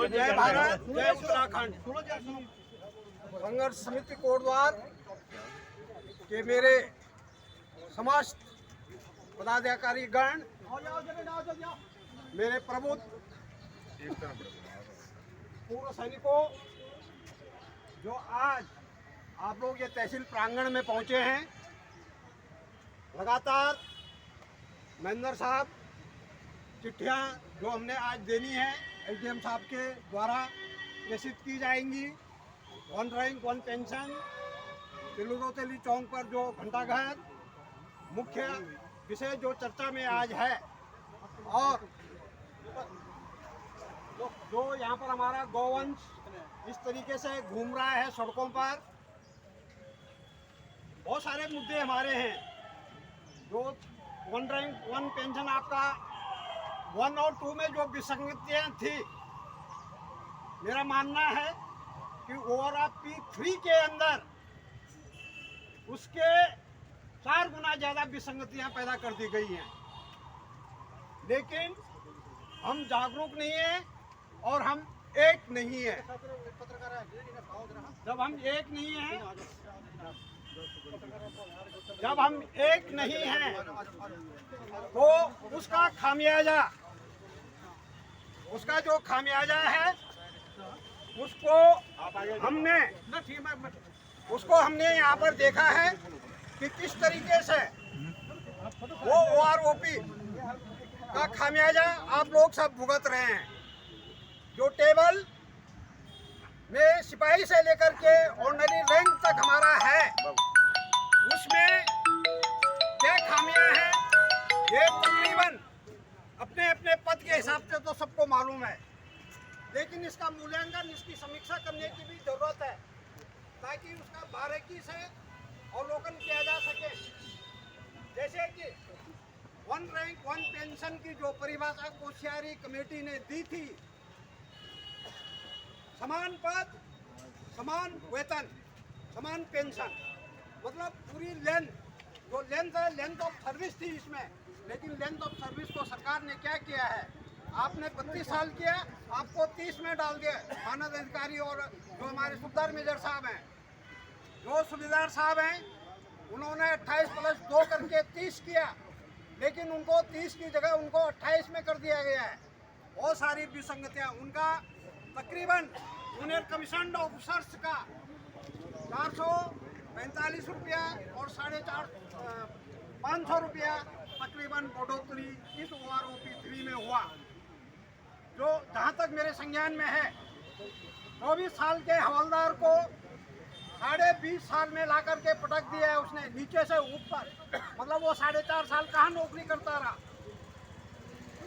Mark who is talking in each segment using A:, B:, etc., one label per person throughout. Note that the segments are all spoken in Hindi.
A: जय भारत, जय उत्तराखंड। संघर्ष समिति कोटद्वार के मेरे समस्त पदाधिकारी गण, मेरे प्रबुद्ध पूर्व सैनिकों, जो आज आप लोग ये तहसील प्रांगण में पहुंचे हैं, लगातार महेंद्र साहब चिट्ठियां जो हमने आज देनी है एसडीएम साहब के द्वारा प्रेषित की जाएंगी। वन रैंक वन पेंशन, तिलुरोतेली चौक पर जो घंटाघर मुख्य विषय जो चर्चा में आज है, और जो यहाँ पर हमारा गौवंश इस तरीके से घूम रहा है सड़कों पर, बहुत सारे मुद्दे हमारे हैं। जो वन रैंक वन पेंशन आपका 1 और 2 में जो विसंगतियाँ थी, मेरा मानना है कि ओवरऑल P3 के अंदर उसके 4 गुना ज़्यादा विसंगतियाँ पैदा कर दी गई हैं। लेकिन हम जागरूक नहीं हैं और हम एक नहीं है। जब हम एक नहीं हैं, तो उसका जो खामियाजा है उसको हमने यहाँ पर देखा है कि किस तरीके से वो OROP का खामियाजा आप लोग सब भुगत रहे हैं। जो टेबल में सिपाही से लेकर के ऑर्डिनरी रैंक तक हमारा है, उसमें क्या खामियां हैं, ये तकरीबन अपने अपने पद के हिसाब से तो सबको मालूम है। लेकिन इसका मूल्यांकन, इसकी समीक्षा करने की भी जरूरत है, ताकि उसका बारीकी से अवलोकन किया जा सके। जैसे कि वन रैंक वन पेंशन की जो परिभाषा कोश्यारी कमेटी ने दी थी, समान पद, समान वेतन, समान पेंशन, मतलब पूरी लेंथ, जो लेंथ है, लेंथ ऑफ सर्विस थी इसमें। लेकिन लेंथ ऑफ सर्विस को सरकार ने क्या किया है, आपने 32 साल किया, आपको 30 में डाल दिया। मानद अधिकारी और जो हमारे सुबेदार मेजर साहब हैं, जो सुबेदार साहब हैं, उन्होंने 28+2 करके 30 किया, लेकिन उनको 30 की जगह उनको 28 में कर दिया गया है। बहुत सारी विसंगतियाँ, उनका तकरीबन जूनियर कमीशन ऑफिसर्स का 445 रुपया और 550 रुपया तकरीबन बढ़ोतरी इस OROP 3 में हुआ। जो जहाँ तक मेरे संज्ञान में है, 24 साल के हवलदार को 20.5 साल में ला करके पटक दिया है उसने, नीचे से ऊपर। मतलब वो 4.5 साल कहाँ नौकरी करता रहा।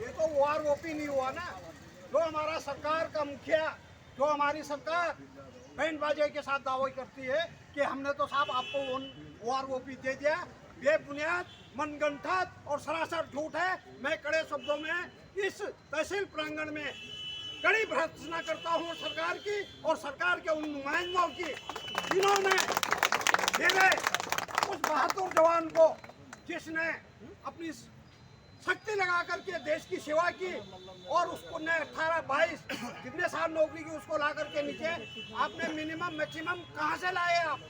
A: ये तो OROP नहीं हुआ ना। जो हमारा सरकार का मुखिया, जो हमारी सरकार बैंड बाजे के साथ दावा करती है कि हमने तो साहब आपको OROP दे दिया, बेबुनियाद, मनगढ़ंत और सरासर झूठ है। मैं कड़े शब्दों में इस तहसील प्रांगण में कड़ी भर्त्सना करता हूँ सरकार की और सरकार के उन नुमाइंदों की, जिन्होंने मेरे उस बहादुर जवान को, जिसने अपनी शक्ति लगा करके देश की सेवा की, और उसको ने 18-22 कितने साल नौकरी की, उसको ला करके नीचे आपने मिनिमम मैक्सिमम कहाँ से लाए आप?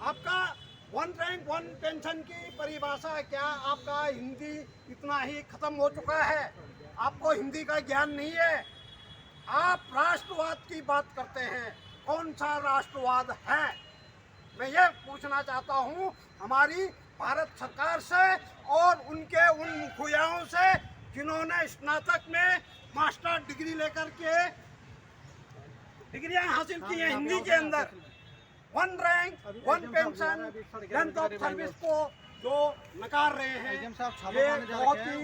A: आपका वन रैंक वन पेंशन की परिभाषा क्या? आपका हिंदी इतना ही खत्म हो चुका है, आपको हिंदी का ज्ञान नहीं है। आप राष्ट्रवाद की बात करते हैं, कौन सा राष्ट्रवाद है? मैं ये पूछना चाहता हूँ हमारी भारत सरकार से और उनके उन मुखियाओं से, जिन्होंने स्नातक में मास्टर डिग्री लेकर के डिग्रियां हासिल की हैं हिंदी के अंदर। One rank one pension length of service को जो नकार रहे हैं, ये बहुत ही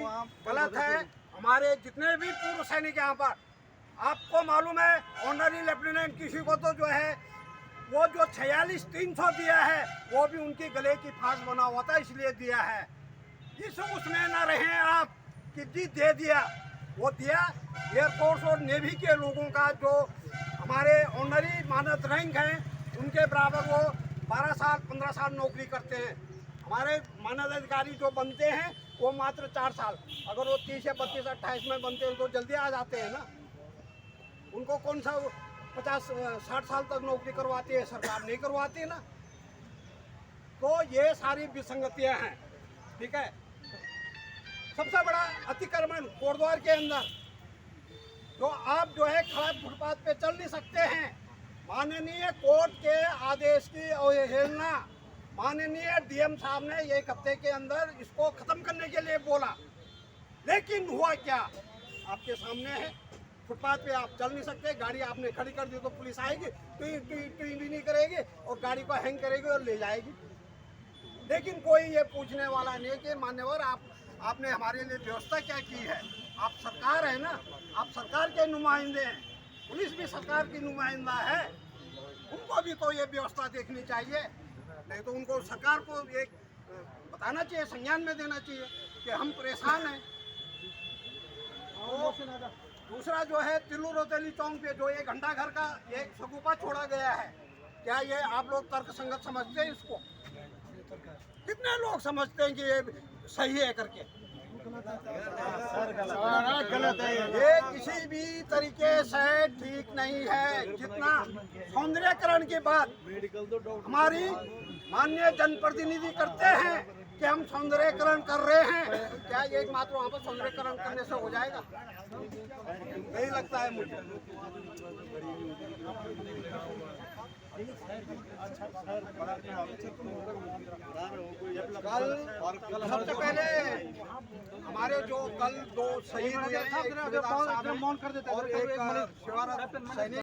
A: गलत है। हमारे जितने भी पूर्व सैनिक यहाँ पर, आपको मालूम है ऑनरी लेफ्टिनेंट किसी को तो जो है वो जो 46,300 दिया है, वो भी उनके गले की फांस बना हुआ था, इसलिए दिया है। इस उसमें न रहे आप कि जी दे दिया, वो दिया एयरफोर्स और नेवी के लोगों का, जो हमारे ऑनरी मानद रैंक हैं, उनके बराबर वो 12 साल 15 साल नौकरी करते हैं। हमारे मानद अधिकारी जो बनते हैं वो मात्र 4 साल। अगर वो 30 या 32 28 में बनते हैं तो जल्दी आ जाते हैं ना। उनको कौन सा 50-60 साल तक नौकरी करवाती है सरकार, नहीं करवाती ना। तो ये सारी विसंगतियां हैं, ठीक है। सबसे बड़ा अतिक्रमण कोटद्वार के अंदर, जो आप जो है खड़ा फुटपाथ पे चल नहीं सकते हैं। माननीय कोर्ट के आदेश की अवहेलना, माननीय डीएम साहब ने 1 हफ्ते के अंदर इसको खत्म करने के लिए बोला, लेकिन हुआ क्या आपके सामने है। फुटपाथ पे आप चल नहीं सकते, गाड़ी आपने खड़ी कर दी तो पुलिस आएगी, ट्वी भी नहीं करेगी और गाड़ी को हैंग करेगी और ले जाएगी। लेकिन कोई ये पूछने वाला नहीं है कि मान्यवर आपने हमारे लिए व्यवस्था क्या की है। आप सरकार है ना, आप सरकार के नुमाइंदे हैं, पुलिस भी सरकार की नुमाइंदा है, उनको भी तो ये व्यवस्था देखनी चाहिए। नहीं तो उनको सरकार को एक बताना चाहिए, संज्ञान में देना चाहिए कि हम परेशान हैं। और दूसरा जो है तिल्लू रोतेली चौक पे जो 1 घंटा घर का एक सगुफा छोड़ा गया है, क्या ये आप लोग तर्क संगत समझते हैं इसको? कितने लोग समझते हैं कि ये सही है करके? गलत है। ये किसी भी तरीके से ठीक नहीं है। जितना सौंदर्यकरण की बात हमारी माननीय जनप्रतिनिधि करते हैं कि हम सौंदर्यकरण कर रहे हैं, क्या एक मात्र वहाँ पर सौंदर्यकरण करने से हो जाएगा? नहीं लगता है मुझे। कल सबसे पहले हमारे जो कल 2 शहीद हुए हैं, एक और एक सेवारत सैनिक